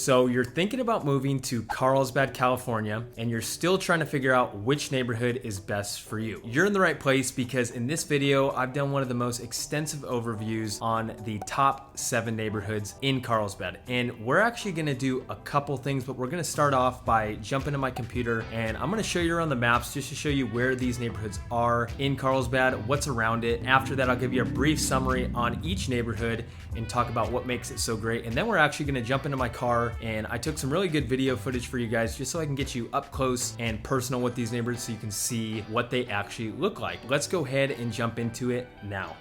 So you're thinking about moving to Carlsbad, California, and you're still trying to figure out which neighborhood is best for you. You're in the right place because in this video, I've done one of the most extensive overviews on the top 7 neighborhoods in Carlsbad. And we're actually gonna do a couple things, but we're gonna start off by jumping to my computer and I'm gonna show you around the maps just to show you where these neighborhoods are in Carlsbad, what's around it. After that, I'll give you a brief summary on each neighborhood and talk about what makes it so great. And then we're actually gonna jump into my car, and I took some really good video footage for you guys just so I can get you up close and personal with these neighborhoods so you can see what they actually look like. Let's go ahead and jump into it now.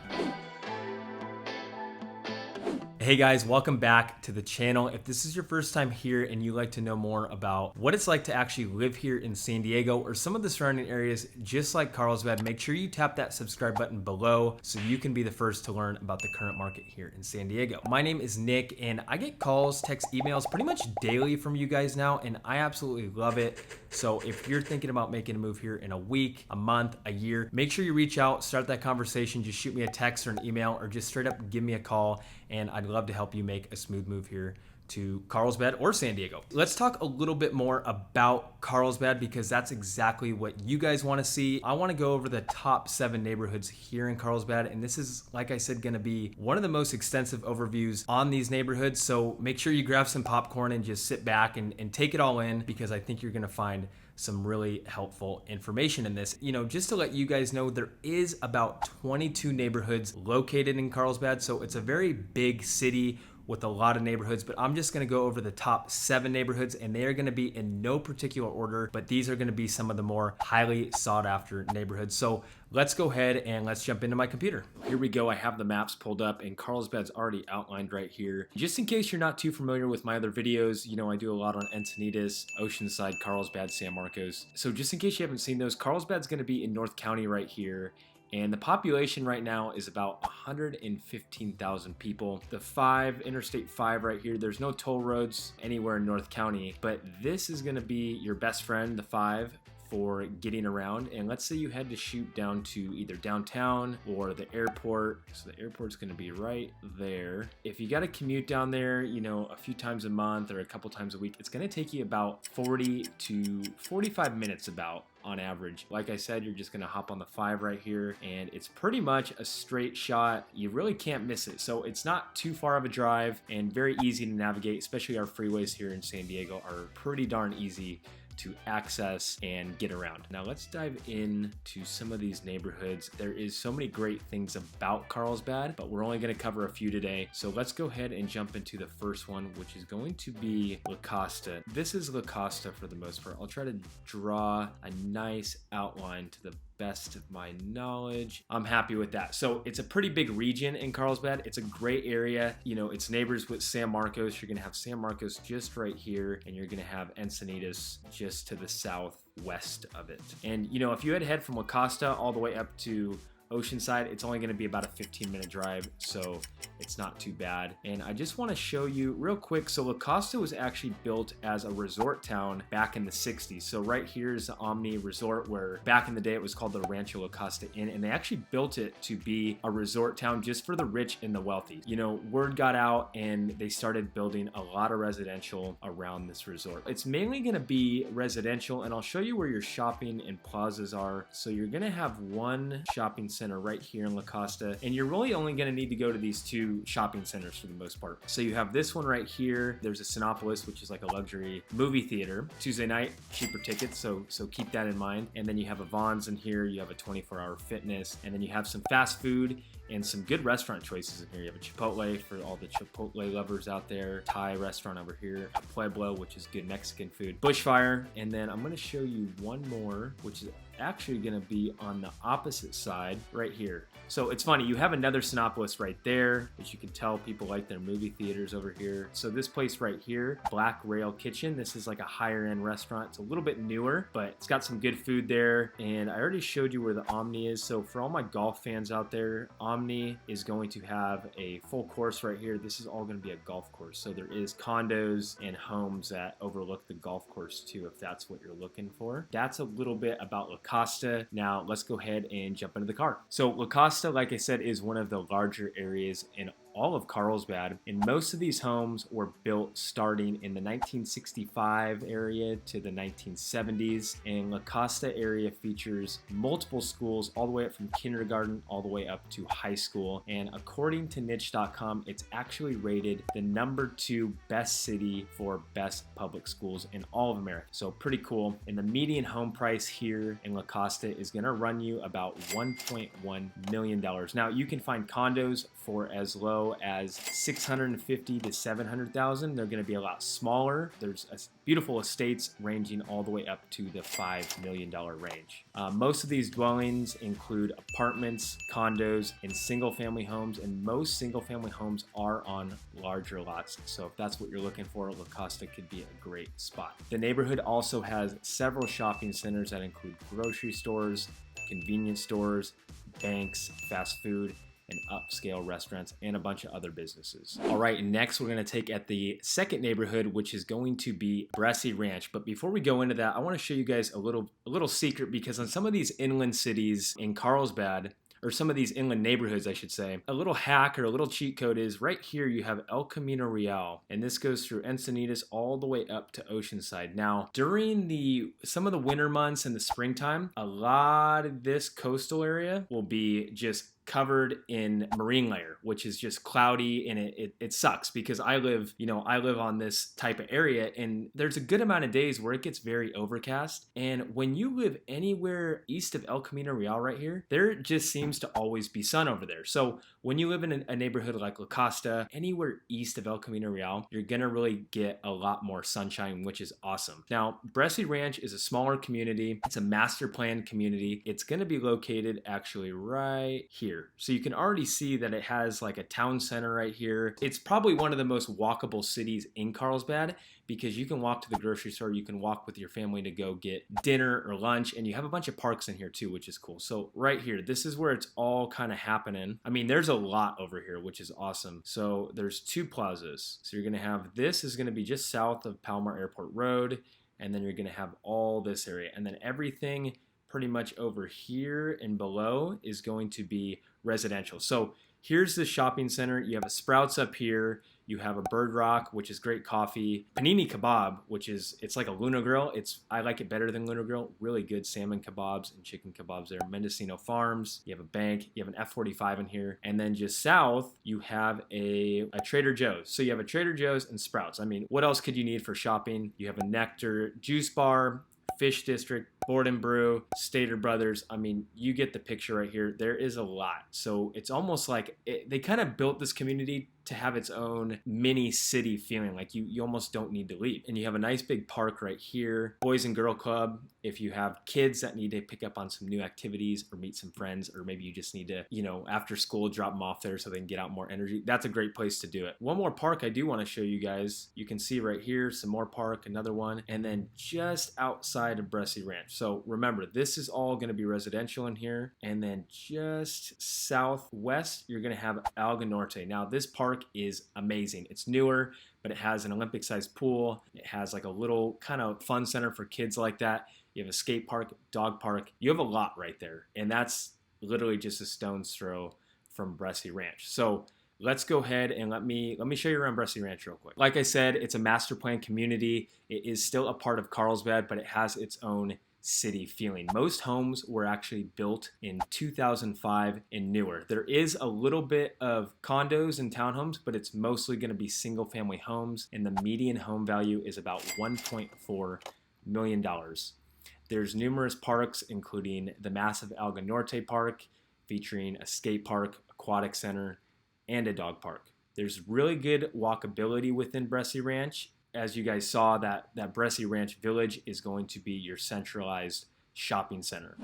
Hey guys, welcome back to the channel. If this is your first time here and you'd like to know more about what it's like to actually live here in San Diego or some of the surrounding areas just like Carlsbad, make sure you tap that subscribe button below so you can be the first to learn about the current market here in San Diego. My name is Nick and I get calls, texts, emails pretty much daily from you guys now, and I absolutely love it. So if you're thinking about making a move here in a week, a month, a year, make sure you reach out, start that conversation, just shoot me a text or an email or just straight up give me a call, and I'd love to help you make a smooth move here to Carlsbad or San Diego. Let's talk a little bit more about Carlsbad because that's exactly what you guys want to see. I want to go over the top 7 neighborhoods here in Carlsbad, and this is, like I said, going to be one of the most extensive overviews on these neighborhoods. So make sure you grab some popcorn and just sit back and take it all in because I think you're going to find some really helpful information in this. You know, just to let you guys know, there is about 22 neighborhoods located in Carlsbad, so it's a very big city with a lot of neighborhoods, but I'm just gonna go over the top 7 neighborhoods and they are gonna be in no particular order, but these are gonna be some of the more highly sought after neighborhoods. So let's go ahead and let's jump into my computer. Here we go, I have the maps pulled up and Carlsbad's already outlined right here. Just in case you're not too familiar with my other videos, you know, I do a lot on Encinitas, Oceanside, Carlsbad, San Marcos. So just in case you haven't seen those, Carlsbad's gonna be in North County right here. And the population right now is about 115,000 people. The Interstate 5 right here, there's no toll roads anywhere in North County, but this is gonna be your best friend, the 5, for getting around. And let's say you had to shoot down to either downtown or the airport. So the airport's gonna be right there. If you gotta commute down there, you know, a few times a month or a couple times a week, it's gonna take you about 40 to 45 minutes about on average. Like I said, you're just gonna hop on the 5 right here and it's pretty much a straight shot. You really can't miss it. So it's not too far of a drive and very easy to navigate, especially our freeways here in San Diego are pretty darn easy to access and get around. Now let's dive into some of these neighborhoods. There is so many great things about Carlsbad, but we're only gonna cover a few today. So let's go ahead and jump into the first one, which is going to be La Costa. This is La Costa for the most part. I'll try to draw a nice outline to the best of my knowledge. I'm happy with that. So it's a pretty big region in Carlsbad. It's a great area. You know, it's neighbors with San Marcos. You're gonna have San Marcos just right here, and you're gonna have Encinitas just to the southwest of it. And you know, if you had to head from La Costa all the way up to Oceanside, it's only going to be about a 15-minute drive, so it's not too bad. And I just want to show you real quick. So La Costa was actually built as a resort town back in the 60s. So right here is the Omni Resort, where back in the day it was called the Rancho La Costa Inn, and they actually built it to be a resort town just for the rich and the wealthy. You know, word got out and they started building a lot of residential around this resort. It's mainly going to be residential, and I'll show you where your shopping and plazas are. So you're going to have one shopping center right here in La Costa, and you're really only going to need to go to these 2 shopping centers for the most part. So you have this one right here. There's a Cinépolis, which is like a luxury movie theater. Tuesday night, cheaper tickets, so keep that in mind. And then you have a Vons in here. You have a 24-hour fitness, and then you have some fast food and some good restaurant choices in here. You have a Chipotle for all the Chipotle lovers out there, Thai restaurant over here, a Pueblo, which is good Mexican food, Bushfire, and then I'm going to show you one more, which is actually going to be on the opposite side right here. So it's funny, you have another Cinépolis right there, which you can tell people like their movie theaters over here. So this place right here, Black Rail Kitchen, this is like a higher end restaurant. It's a little bit newer, but it's got some good food there. And I already showed you where the Omni is. So for all my golf fans out there, Omni is going to have a full course right here. This is all going to be a golf course. So there is condos and homes that overlook the golf course too, if that's what you're looking for. That's a little bit about La Costa. Now let's go ahead and jump into the car. So La Costa, like I said, is one of the larger areas in all of Carlsbad, and most of these homes were built starting in the 1965 area to the 1970s. And La Costa area features multiple schools all the way up from kindergarten all the way up to high school. And according to niche.com, it's actually rated the #2 best city for best public schools in all of America. So pretty cool. And the median home price here in La Costa is going to run you about $1.1 million. Now you can find condos for as low as $650,000 to $700,000. They're going to be a lot smaller. There's beautiful estates ranging all the way up to the $5 million range. Most of these dwellings include apartments, condos, and single-family homes, and most single-family homes are on larger lots. So if that's what you're looking for, La Costa could be a great spot. The neighborhood also has several shopping centers that include grocery stores, convenience stores, banks, fast food, and upscale restaurants, and a bunch of other businesses. All right, next we're gonna take at the second neighborhood, which is going to be Bressi Ranch. But before we go into that, I wanna show you guys a little secret, because on some of these inland cities in Carlsbad, or some of these inland neighborhoods, I should say, a little hack or a little cheat code is right here you have El Camino Real, and this goes through Encinitas all the way up to Oceanside. Now, during some of the winter months and the springtime, a lot of this coastal area will be just covered in marine layer, which is just cloudy, and it sucks, because I live on this type of area, and there's a good amount of days where it gets very overcast. And when you live anywhere east of El Camino Real right here, there just seems to always be sun over there. So when you live in a neighborhood like La Costa, anywhere east of El Camino Real, you're gonna really get a lot more sunshine, which is awesome. Now, Bressi Ranch is a smaller community. It's a master planned community. It's gonna be located actually right here. So you can already see that it has like a town center right here. It's probably one of the most walkable cities in Carlsbad, because you can walk to the grocery store, you can walk with your family to go get dinner or lunch, and you have a bunch of parks in here too, which is cool. So right here, this is where it's all kind of happening. I mean, there's a lot over here, which is awesome. So there's 2 plazas. So you're gonna have, this is gonna be just south of Palomar Airport Road, and then you're gonna have all this area, and then everything pretty much over here and below is going to be residential. So here's the shopping center. You have a Sprouts up here. You have a Bird Rock, which is great coffee. Panini Kebab, which is, it's like a Luna Grill. I like it better than Luna Grill. Really good salmon kebabs and chicken kebabs there. Mendocino Farms. You have a bank. You have an F45 in here. And then just south, you have a Trader Joe's. So you have a Trader Joe's and Sprouts. I mean, what else could you need for shopping? You have a Nectar juice bar, Fish District, Board and Brew, Stater Brothers. I mean, you get the picture right here. There is a lot. So it's almost like they kind of built this community to have its own mini city feeling, like you almost don't need to leave. And you have a nice big park right here. Boys and Girl Club, if you have kids that need to pick up on some new activities or meet some friends, or maybe you just need to, after school, drop them off there so they can get out more energy, that's a great place to do it. One more park I do want to show you guys. You can see right here, some more park, another one, and then just outside of Bressi Ranch. So remember, this is all going to be residential in here. And then just southwest, you're going to have Alga Norte. Now, this park is amazing. It's newer, but it has an Olympic-sized pool. It has like a little kind of fun center for kids like that. You have a skate park, dog park. You have a lot right there. And that's literally just a stone's throw from Bressi Ranch. So let's go ahead and let me show you around Bressi Ranch real quick. Like I said, it's a master plan community. It is still a part of Carlsbad, but it has its own city feeling. Most homes were actually built in 2005 and newer. There is a little bit of condos and townhomes, but it's mostly going to be single family homes, and the median home value is about $1.4 million. There's numerous parks, including the massive Alga Norte Park, featuring a skate park, aquatic center, and a dog park. There's really good walkability within Bressi Ranch. As you guys saw, that Bressi Ranch Village is going to be your centralized shopping center.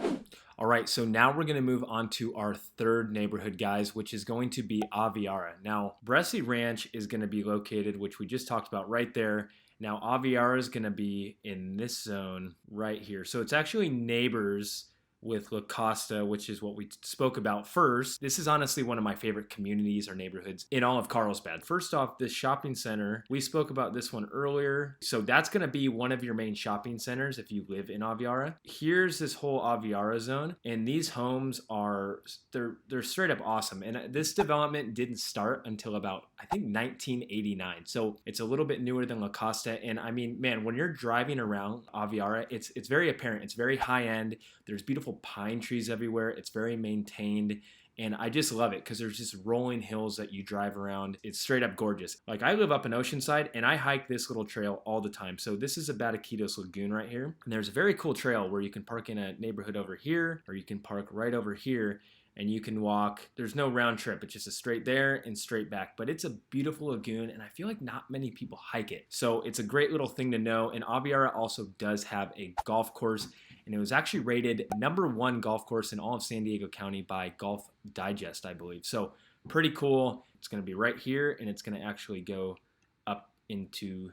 All right, so now we're going to move on to our third neighborhood, guys, which is going to be Aviara. Now, Bressi Ranch is going to be located, which we just talked about right there. Now, Aviara is going to be in this zone right here. So it's actually neighbors with La Costa, which is what we spoke about first. This is honestly one of my favorite communities or neighborhoods in all of Carlsbad. First off, this shopping center, we spoke about this one earlier. So that's going to be one of your main shopping centers if you live in Aviara. Here's this whole Aviara zone, and these homes are, they're straight up awesome. And this development didn't start until about, I think, 1989. So it's a little bit newer than La Costa. And I mean, man, when you're driving around Aviara, it's very apparent. It's very high end. There's beautiful pine trees everywhere. It's very maintained. And I just love it because there's just rolling hills that you drive around. It's straight up gorgeous. Like, I live up in Oceanside and I hike this little trail all the time. So this is a Bataquitos Lagoon right here. And there's a very cool trail where you can park in a neighborhood over here, or you can park right over here. And you can walk. There's no round trip. It's just a straight there and straight back. But it's a beautiful lagoon, and I feel like not many people hike it. So it's a great little thing to know. And Aviara also does have a golf course, and it was actually rated #1 golf course in all of San Diego County by Golf Digest, I believe. So pretty cool. It's going to be right here, and it's going to actually go up into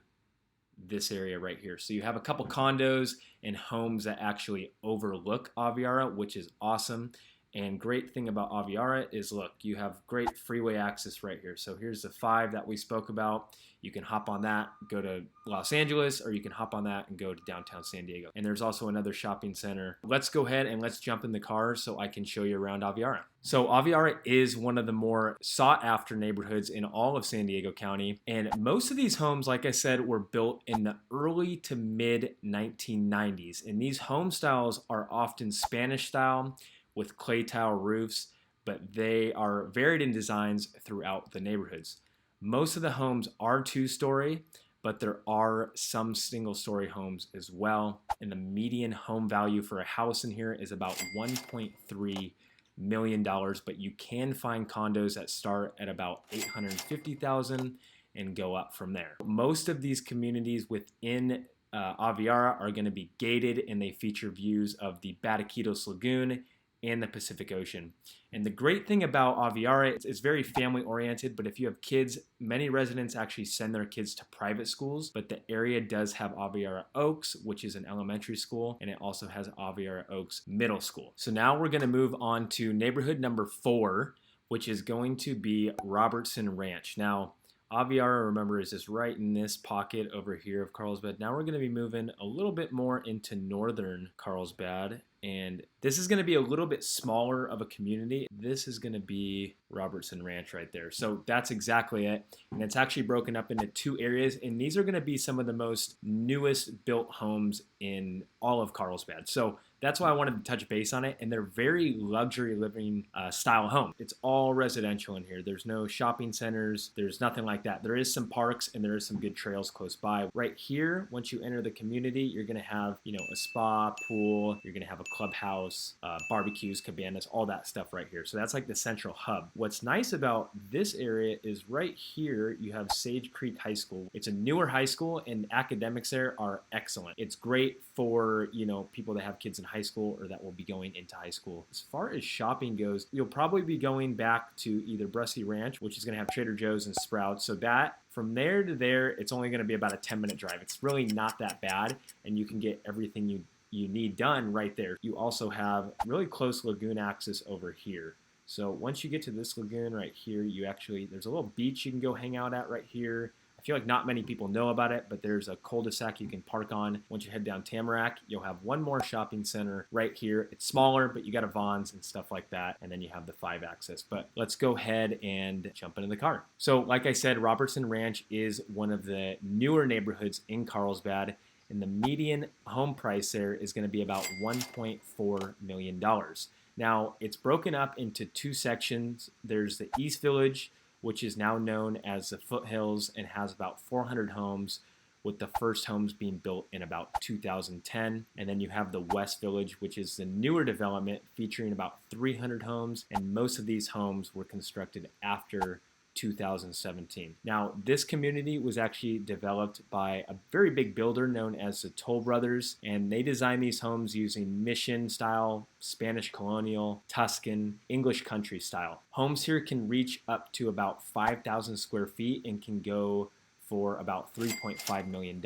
this area right here. So you have a couple condos and homes that actually overlook Aviara, which is awesome. And great thing about Aviara is, look, you have great freeway access right here. So here's the 5 that we spoke about. You can hop on that, go to Los Angeles, or you can hop on that and go to downtown San Diego. And there's also another shopping center. Let's go ahead and let's jump in the car so I can show you around Aviara. So Aviara is one of the more sought after neighborhoods in all of San Diego County. And most of these homes, like I said, were built in the early to mid 1990s. And these home styles are often Spanish style with clay tile roofs, but they are varied in designs throughout the neighborhoods. Most of the homes are 2-story, but there are some single-story homes as well. And the median home value for a house in here is about $1.3 million, but you can find condos that start at about $850,000 and go up from there. Most of these communities within Aviara are going to be gated, and they feature views of the Bataquitos Lagoon and the Pacific Ocean. And the great thing about Aviara, it's very family oriented, but if you have kids, many residents actually send their kids to private schools, but the area does have Aviara Oaks, which is an elementary school, and it also has Aviara Oaks Middle School. So now we're gonna move on to neighborhood number 4, which is going to be Robertson Ranch. Now, Aviara, remember, is just right in this pocket over here of Carlsbad. Now we're going to be moving a little bit more into northern Carlsbad, and this is going to be a little bit smaller of a community. This is going to be Robertson Ranch right there. So that's exactly it, and it's actually broken up into 2 areas, and these are going to be some of the most newest built homes in all of Carlsbad. So that's why I wanted to touch base on it, and they're very luxury living style home. It's all residential in here. There's no shopping centers. There's nothing like that. There is some parks, and there is some good trails close by. Right here, once you enter the community, you're gonna have, a spa, pool. You're gonna have a clubhouse, barbecues, cabanas, all that stuff right here. So that's like the central hub. What's nice about this area is right here, you have Sage Creek High School. It's a newer high school, and academics there are excellent. It's great for, people that have kids in high school or that will be going into high school. As far as shopping goes, you'll probably be going back to either Bressi Ranch, which is going to have Trader Joe's and Sprouts. So that from there to there, it's only going to be about a 10-minute drive. It's really not that bad, and you can get everything you need done right there. You also have really close lagoon access over here. So once you get to this lagoon right here, there's a little beach you can go hang out at right here. I feel like not many people know about it, but there's a cul-de-sac you can park on. Once you head down Tamarack, you'll have one more shopping center right here. It's smaller, but you got a Vons and stuff like that, and then you have the 5 access. But let's go ahead and jump into the car. So like I said, Robertson Ranch is one of the newer neighborhoods in Carlsbad, and the median home price there is going to be about $1.4 million. Now, it's broken up into 2 sections. There's the East Village, which is now known as the Foothills and has about 400 homes, with the first homes being built in about 2010. And then you have the West Village, which is the newer development featuring about 300 homes, and most of these homes were constructed after 2017. Now, this community was actually developed by a very big builder known as the Toll Brothers, and they designed these homes using Mission style, Spanish colonial, Tuscan, English country style. Homes here can reach up to about 5,000 square feet and can go for about $3.5 million.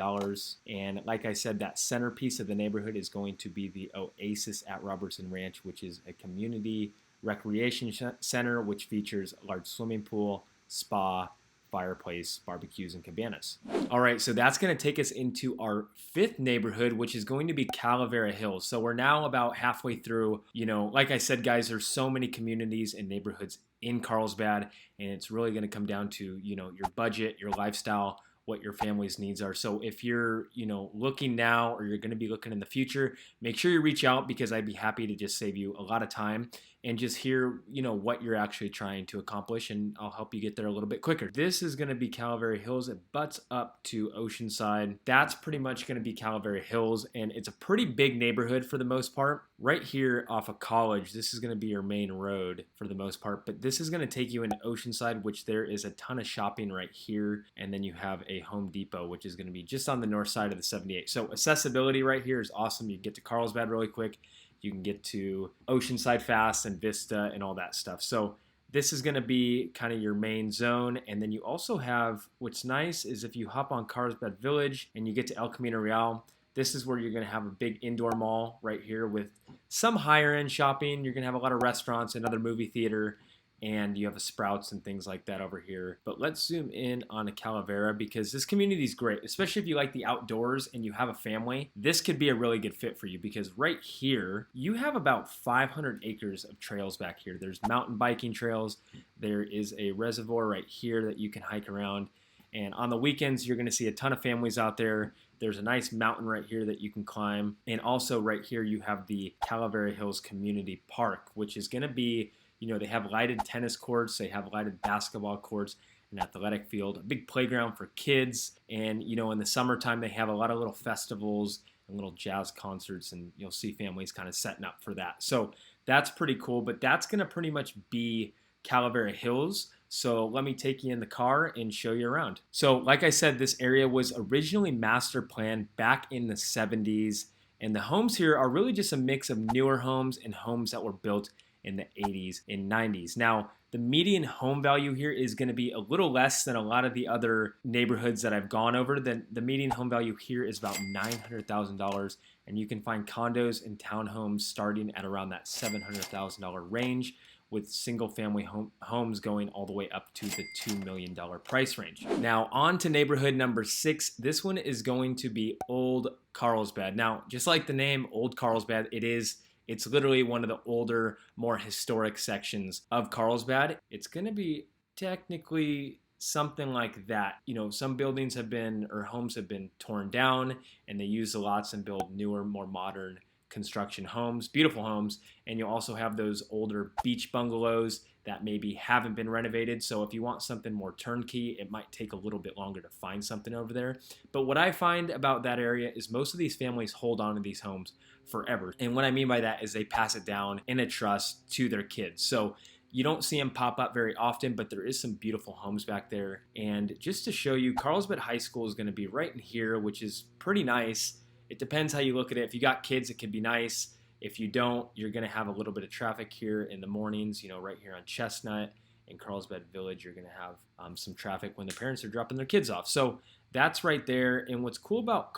And like I said, that centerpiece of the neighborhood is going to be the Oasis at Robertson Ranch, which is a community recreation center which features a large swimming pool, spa, fireplace, barbecues, and cabanas. All right, so that's going to take us into our fifth neighborhood, which is going to be Calavera Hills. So we're now about halfway through. Like I said, guys, there's so many communities and neighborhoods in Carlsbad, and it's really going to come down to, your budget, your lifestyle, what your family's needs are. So if you're, looking now, or you're going to be looking in the future, make sure you reach out, because I'd be happy to just save you a lot of time and just hear, what you're actually trying to accomplish, and I'll help you get there a little bit quicker. This is going to be Calavera Hills. It butts up to Oceanside. That's pretty much going to be Calavera Hills, and it's a pretty big neighborhood for the most part. Right here off of College, this is going to be your main road for the most part, but this is going to take you into Oceanside, which there is a ton of shopping right here, and then you have a Home Depot, which is going to be just on the north side of the 78. So accessibility right here is awesome. You can get to Carlsbad really quick. You can get to Oceanside fast, and Vista and all that stuff. So this is going to be kind of your main zone. And then you also have, what's nice is if you hop on Carlsbad Village and you get to El Camino Real, this is where you're going to have a big indoor mall right here with some higher end shopping. You're going to have a lot of restaurants, another movie theater, and you have a Sprouts and things like that over here. But let's zoom in on a Calavera, because this community is great, especially if you like the outdoors and you have a family. This could be a really good fit for you, because right here you have about 500 acres of trails back here. There's mountain biking trails. There is a reservoir right here that you can hike around, and on the weekends you're going to see a ton of families out there. There's a nice mountain right here that you can climb, and also right here you have the Calavera Hills Community Park, which is going to be, they have lighted tennis courts, they have lighted basketball courts, an athletic field, a big playground for kids, and in the summertime they have a lot of little festivals and little jazz concerts, and you'll see families kind of setting up for that. So that's pretty cool, but that's going to pretty much be Calavera Hills. So let me take you in the car and show you around. So like I said, this area was originally master planned back in the 70s, and the homes here are really just a mix of newer homes and homes that were built in the 80s and 90s. Now, the median home value here is going to be a little less than a lot of the other neighborhoods that I've gone over. The median home value here is about $900,000, and you can find condos and townhomes starting at around that $700,000 range, with single-family homes going all the way up to the $2 million price range. Now, on to neighborhood number 6. This one is going to be Old Carlsbad. Now, just like the name Old Carlsbad, it's literally one of the older, more historic sections of Carlsbad. It's going to be technically something like that. Some buildings homes have been torn down, and they use the lots and build newer, more modern construction homes, beautiful homes. And you'll also have those older beach bungalows that maybe haven't been renovated. So if you want something more turnkey, it might take a little bit longer to find something over there. But what I find about that area is most of these families hold on to these homes forever. And what I mean by that is they pass it down in a trust to their kids. So you don't see them pop up very often, but there is some beautiful homes back there. And just to show you, Carlsbad High School is going to be right in here, which is pretty nice. It depends how you look at it. If you got kids, it can be nice. If you don't, you're going to have a little bit of traffic here in the mornings, right here on Chestnut and Carlsbad Village. You're going to have some traffic when the parents are dropping their kids off. So that's right there. And what's cool about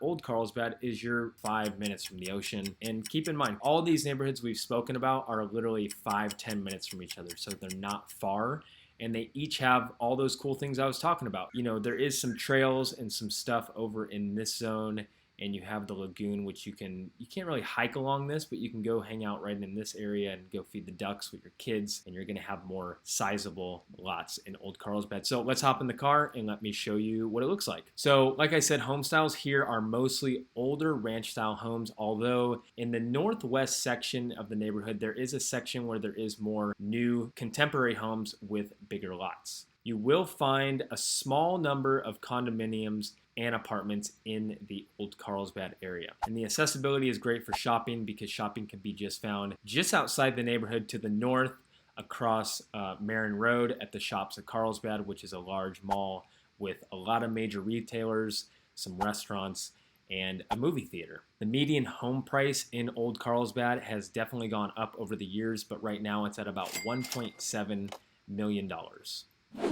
Old Carlsbad is you're 5 minutes from the ocean. And keep in mind, all these neighborhoods we've spoken about are literally 5-10 minutes from each other. So they're not far. And they each have all those cool things I was talking about. There is some trails and some stuff over in this zone. And you have the lagoon, which you can't really hike along this, but you can go hang out right in this area and go feed the ducks with your kids, and you're going to have more sizable lots in Old Carlsbad. So let's hop in the car and let me show you what it looks like. So like I said, home styles here are mostly older ranch style homes, although in the northwest section of the neighborhood, there is a section where there is more new contemporary homes with bigger lots. You will find a small number of condominiums and apartments in the Old Carlsbad area. And the accessibility is great for shopping, because shopping can be just found just outside the neighborhood to the north across Marin Road at the Shops of Carlsbad, which is a large mall with a lot of major retailers, some restaurants, and a movie theater. The median home price in Old Carlsbad has definitely gone up over the years, but right now it's at about $1.7 million.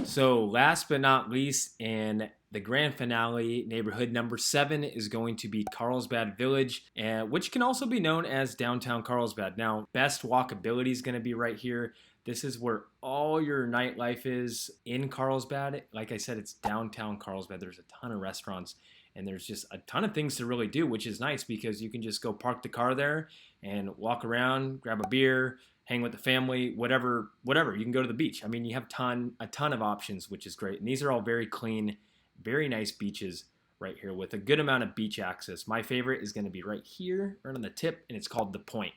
So last but not least, in the grand finale, neighborhood number 7 is going to be Carlsbad Village, which can also be known as downtown Carlsbad. Now, best walkability is going to be right here. This is where all your nightlife is in Carlsbad. Like I said, it's downtown Carlsbad. There's a ton of restaurants and there's just a ton of things to really do, which is nice because you can just go park the car there and walk around, grab a beer, hang with the family, whatever. You can go to the beach. I mean, you have a ton of options, which is great. And these are all very clean, very nice beaches right here with a good amount of beach access. My favorite is going to be right here, right on the tip, and it's called The Point.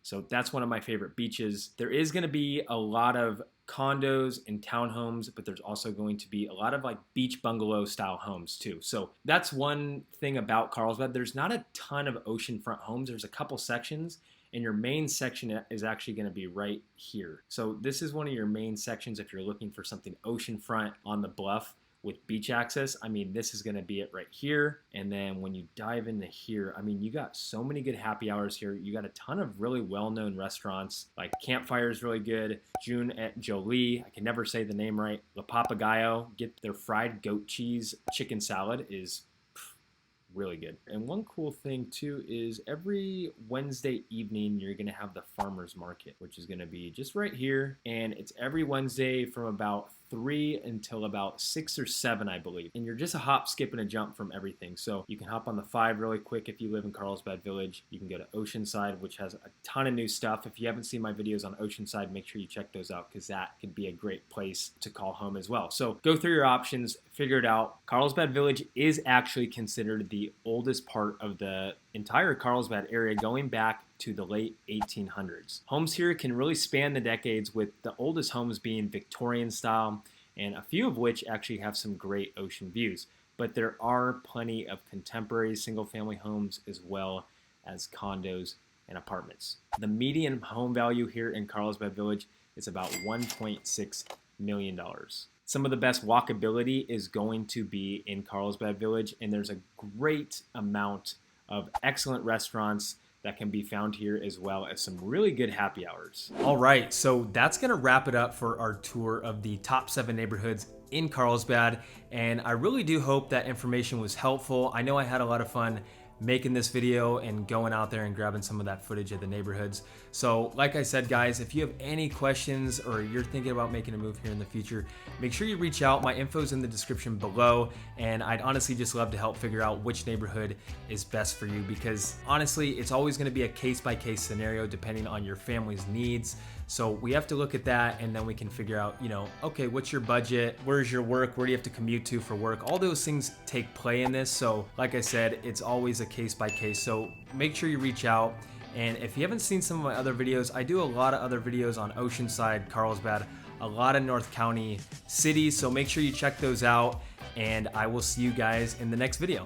So that's one of my favorite beaches. There is going to be a lot of condos and townhomes, but there's also going to be a lot of like beach bungalow style homes too. So that's one thing about Carlsbad. There's not a ton of oceanfront homes. There's a couple sections, and your main section is actually going to be right here. So this is one of your main sections if you're looking for something oceanfront on the bluff with beach access. I mean, this is going to be it right here. And then when you dive into here, I mean, you got so many good happy hours here. You got a ton of really well-known restaurants, like Campfire is really good, June at Jolie, I can never say the name right, La Papagayo, get their fried goat cheese chicken salad is really good. And one cool thing too is every Wednesday evening you're gonna have the farmers market, which is gonna be just right here, and it's every Wednesday from about 3 until about 6 or 7, I believe. And you're just a hop, skip, and a jump from everything. So you can hop on the 5 really quick if you live in Carlsbad Village. You can go to Oceanside, which has a ton of new stuff. If you haven't seen my videos on Oceanside, make sure you check those out because that could be a great place to call home as well. So go through your options, figure it out. Carlsbad Village is actually considered the oldest part of the entire Carlsbad area, going back to the late 1800s. Homes here can really span the decades, with the oldest homes being Victorian style, and a few of which actually have some great ocean views. But there are plenty of contemporary single-family homes as well as condos and apartments. The median home value here in Carlsbad Village is about $1.6 million. Some of the best walkability is going to be in Carlsbad Village, and there's a great amount of excellent restaurants that can be found here, as well as some really good happy hours. All right, so that's gonna wrap it up for our tour of the top 7 neighborhoods in Carlsbad, and I really do hope that information was helpful. I know I had a lot of fun making this video and going out there and grabbing some of that footage of the neighborhoods. So like I said, guys, if you have any questions or you're thinking about making a move here in the future, make sure you reach out. My info's in the description below, and I'd honestly just love to help figure out which neighborhood is best for you, because honestly, it's always gonna be a case-by-case scenario depending on your family's needs. So we have to look at that, and then we can figure out, you know, okay, what's your budget? Where's your work? Where do you have to commute to for work? All those things take play in this. So like I said, it's always a case by case. So make sure you reach out. And if you haven't seen some of my other videos, I do a lot of other videos on Oceanside, Carlsbad, a lot of North County cities. So make sure you check those out, and I will see you guys in the next video.